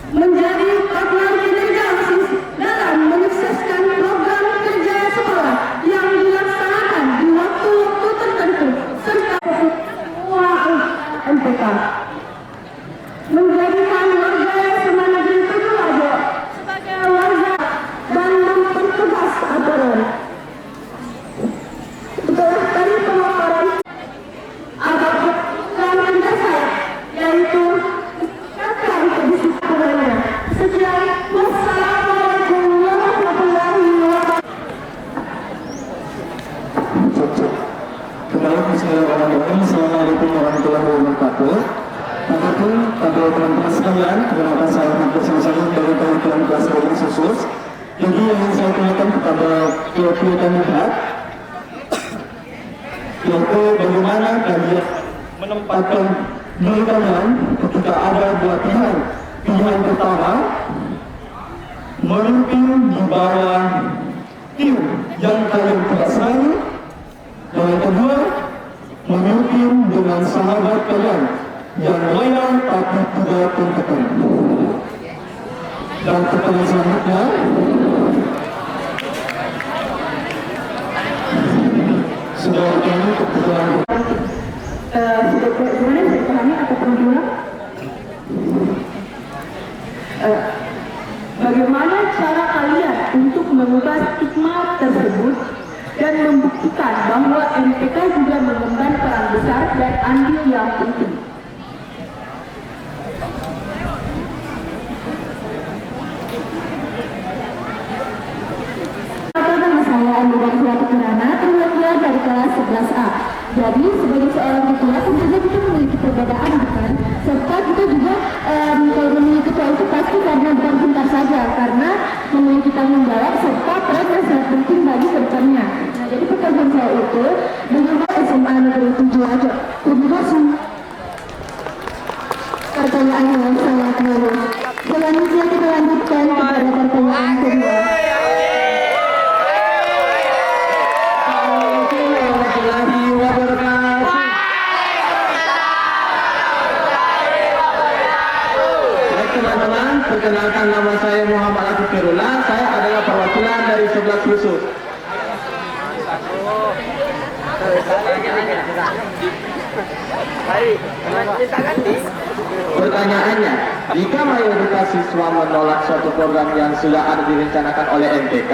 menjadi partner kinerja OSIS dalam menyukseskan program kerja sekolah yang dilaksanakan di waktu-waktu tertentu serta semua MPK. Menjadikan warga SMA Negeri 7 Wajo sebagai warga dan mempertegas aturan. Setelah tadi pemaparan ada program kerja saya, yaitu kata kedisiplinan. Sekian, wassalamualaikum warahmatullahi wabarakatuh. Kembali bismillahirrahmanirrahim. Assalamualaikum warahmatullahi wabarakatuh. Adapun pada teman-teman sekalian, perkenalkan saya Ahmad Bersama dari Kementerian Kelas Bagi Khusus. Jadi yang ingin saya tanyakan kepada Kio kandidat, yaitu bagaimana kalian menempatkan diri kalian ketika ada dua pilihan. Pilihan pertama, memimpin di bawah tim yang kalian tidak senangi, dan yang kedua, memimpin dengan sahabat kalian yang loyal tapi tidak kompeten. Dan pertanyaan selanjutnya, sudah bertemu kebetulan Sudah gimana saya pahami atau perlu diulang? Bagaimana cara kalian untuk mengubah stigma tersebut dan membuktikan bahwa MPK juga mengemban peran besar dan andil yang penting? Nama saya Andi Suatu Kirana, perwakilan dari kelas 11A. Jadi sebagai seorang ketua tentu saja kita memiliki perbedaan, bukan? Serta kita juga kalau memiliki ketua itu pasti karena bukan pintar saja, karena memiliki tanggung jawab serta peran yang sangat penting bagi kedepannya. Nah, jadi pertanyaan saya itu bagaimana SMA Negeri 7 Wajo? Terima kasih. Pertanyaan yang sangat bagus. Selanjutnya kita lanjutkan kepada pertanyaan kedua. Perkenalkan, nama saya Muhammad Afiqirullah. Saya adalah perwakilan dari 11 khusus. Pertanyaannya, jika mayoritas siswa menolak suatu program yang sudah ada direncanakan oleh MPK,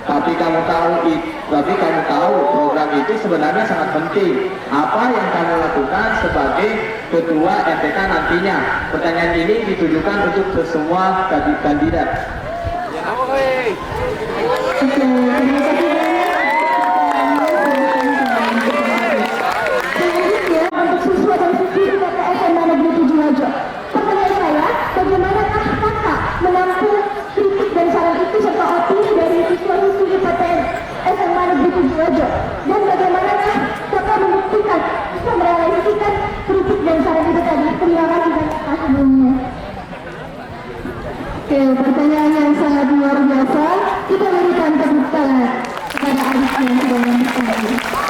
tapi kamu tahu program itu sebenarnya sangat penting, apa yang kamu lakukan sebagai ketua MPK nantinya? Pertanyaan ini ditujukan untuk semua kandidat. Pertanyaan saya, bagaimanakah kakak menampung kritik dan saran itu serta opini dari siswa-siswi PTN SMA Negeri 7 Wajo? Dan bagaimanakah kakak membuktikan bisa merealisasikan kritik dan saran itu tadi? Terima kasih banyak sebelumnya. Oke, pertanyaan yang sangat luar biasa. Kita berikan tepuk tangan kepada adik yang sudah membuktikan.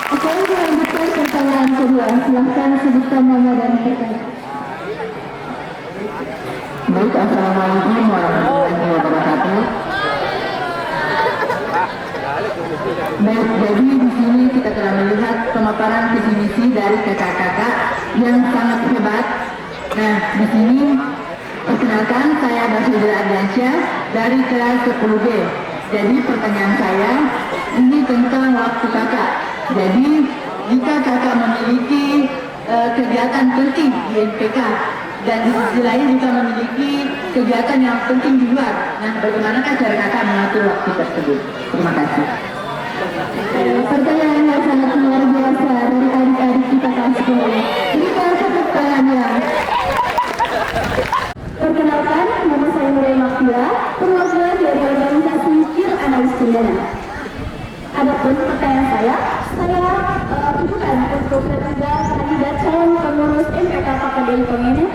Oke, kita lanjutkan pertanyaan kedua. Silahkan sebutkan nama dan pertanyaan. Baik, assalamualaikum warahmatullahi wabarakatuh. Baik, jadi di sini kita telah melihat pemaparan visi misi dari kakak-kakak yang sangat hebat. Nah, di sini perkenalkan, saya Basudra Ardiansyah dari kelas 10B. Jadi pertanyaan saya ini tentang waktu kakak. Jadi jika kakak memiliki kegiatan penting di MPK dan di sisi lain juga memiliki kegiatan yang penting di luar, nah bagaimanakah cara kakak mengatur waktu tersebut? Terima kasih. Pertanyaan yang sangat luar biasa dari adik-adik kita kelas 10. Berikan tepuk tangan ya. Perkenalkan, nama saya Nurai Makfira, perwakilan dari organisasi Kir Analis Pidana. Adapun pertanyaan saya tujukan untuk ketiga kandidat calon pengurus MPK KPDI Pemene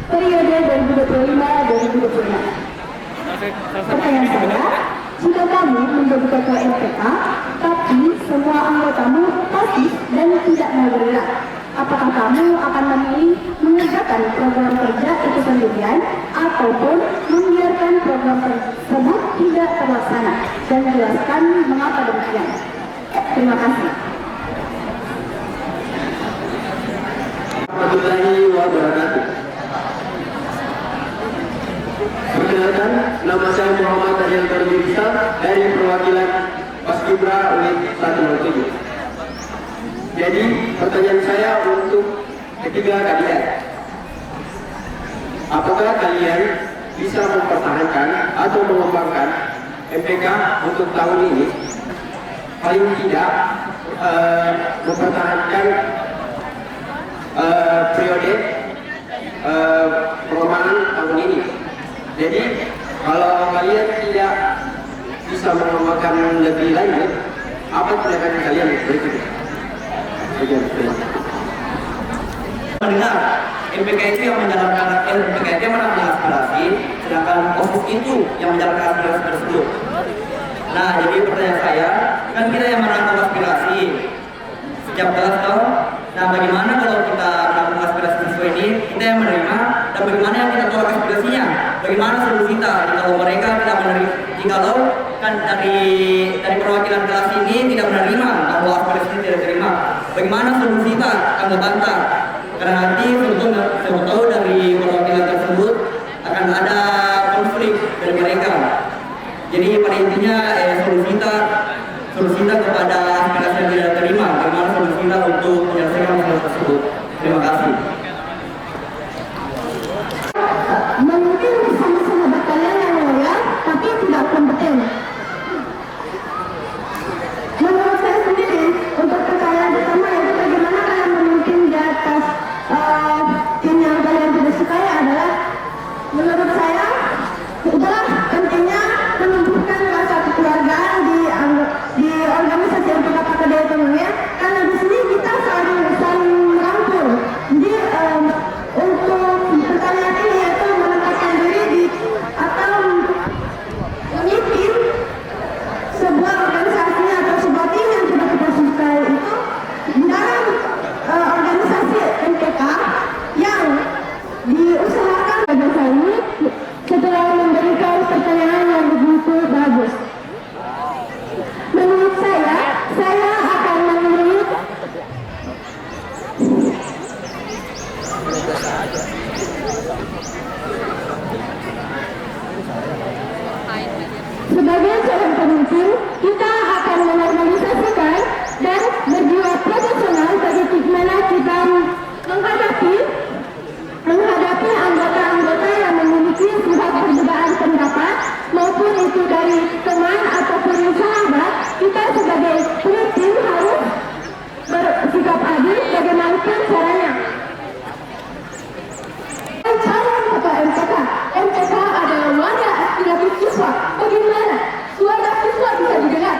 periode 2025-2026. Pertanyaan saya, jika kamu menjadi ketua MPK, tapi semua anggotamu pasif dan tidak mau bergerak, Apakah kamu akan memilih mengerjakan program kerja itu sendirian ataupun membiarkan program tersebut tidak terlaksana? Dan jelaskan mengapa demikian. Terima kasih. Warahmatullahi wabarakatuh. Perkenalkan, nama saya Muhammad Ariel Tarjirisa dari perwakilan Paskibra UIN 107. Jadi, pertanyaan saya untuk ketiga kalian. Apakah kalian bisa mempertahankan atau mengembangkan MPK untuk tahun ini? Paling tidak mempertahankan periode pengembangan tahun ini. Jadi kalau kalian tidak bisa mengembangkan lebih lanjut, apa tindakan kalian berikutnya? Mendengar MPK itu yang menjalankan MPK itu yang menjalankan aspirasi, sedangkan OSIS itu yang menjalankan aspirasi tersebut. Nah, jadi pertanyaan saya, kan kita yang menangkap aspirasi setiap kelas tahu. Nah, bagaimana kalau kita melakukan aspirasi siswa ini, kita yang menerima, dan bagaimana yang kita tolak aspirasinya? Bagaimana solusi kita? Kalau mereka tidak menerima, jikalau kan dari perwakilan kelas ini tidak menerima bahwa aspirasi ini tidak terima, bagaimana solusi kita akan membantah? Karena nanti saya tahu dari perwakilan tersebut akan ada konflik dari mereka. Jadi pada intinya solusi kita kepada aspirasi yang tidak terima, bagaimana solusi kita untuk menyelesaikan masalah tersebut. Terima kasih. Mungkin bersama sahabat kalian yang loyal tapi tidak kompeten. Menurut saya sendiri, untuk pertanyaan pertama itu bagaimana kalian memimpin di atas tim yang kalian tidak sukai adalah, menurut saya, udahlah pentingnya menumbuhkan rasa kekeluargaan di organisasi MPK PKD Ekonomi, karena di sini kita saling merangkul. Jadi untuk pertanyaan ini yaitu menempatkan diri di atau memimpin sebuah organisasi atau sebuah tim yang tidak kita sukai itu dalam organisasi MPK yang diusahakan pada saya ini setelah memberikan pertanyaan yang begitu bagus. Menurut saya akan memilih sebagai seorang pemimpin, kita akan menormalisasikan dan berjiwa profesional bagaimana kita menghadapi anggota-anggota yang memiliki sifat perbedaan pendapat, maupun itu dari teman ataupun sahabat. Kita sebagai pemimpin harus bersikap adil bagaimanapun caranya. Calon ketua MPK adalah wadah aspiratif siswa. Bagaimana suara siswa bisa didengar?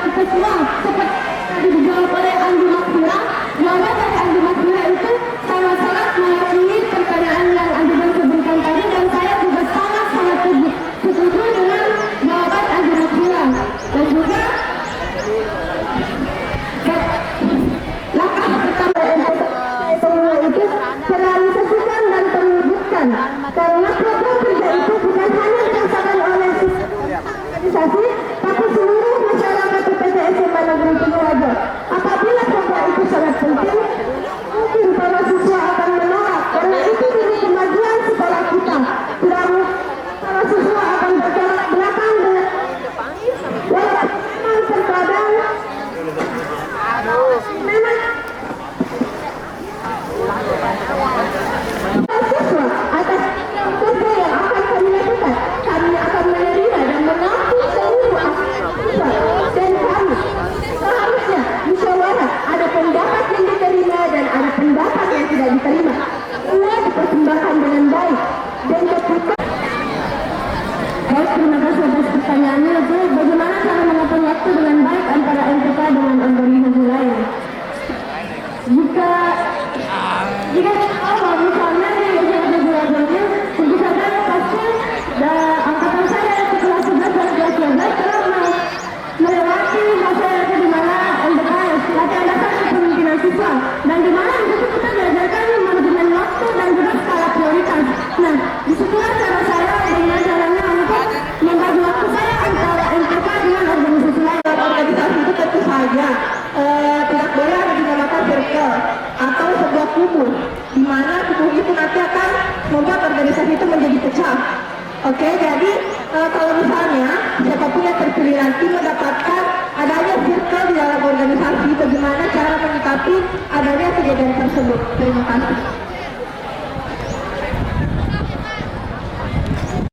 itu semua seperti tadi dijawab oleh Andi Makfira. Jawaban dari Andi Makfira itu sangat-sangat mewakili pertanyaan yang Andi sebutkan tadi, dan saya juga sangat-sangat setuju dengan jawaban Andi Makfira. Dan juga langkah pertama untuk semua itu terrealisasikan dan terwujudkan, karena program kerja itu bukan hanya dirasakan oleh organisasi, tapi seluruh masyarakat UPT SMA Negeri Penulaga. Apabila program itu sangat penting, mungkin para siswa akan menolak, karena itu jadi kemajuan sekolah kita. Tidak para siswa akan bertolak belakang dengan walaupun terkadang memang siswa atas kerja yang akan kami lakukan, kami akan menerima dan mengaku seluruh siswa, dan kami seharusnya musyawarah, ada pendapat yang diterima dan ada pendapat yang tidak diterima, semua dipersembahkan dengan baik. Dan ketika terima kasih atas pertanyaannya. Itu bagaimana cara mengatur waktu dengan baik antara MPK dengan organisasi lain? Jika kita tahu misalnya nih belajarnya, tentu saja pasti angkatan saya kelas 11 dan kelas 12 telah melewati masa di mana MPKS latihan dasar kepemimpinan siswa, dan di mana di situ kita belajarkan manajemen waktu dan juga skala prioritas. Nah, disitulah cara saya dengan caranya untuk membagi waktu saya antara MPK dengan organisasi lain. Organisasi itu tentu saja tidak boleh ada dinamakan circle atau sebuah kubu, di mana kubu itu nanti akan membuat organisasi itu menjadi pecah. Oke, jadi kalau misalnya siapapun yang terpilih nanti mendapatkan adanya circle di dalam organisasi, bagaimana cara menyikapi adanya kejadian tersebut. Terima kasih.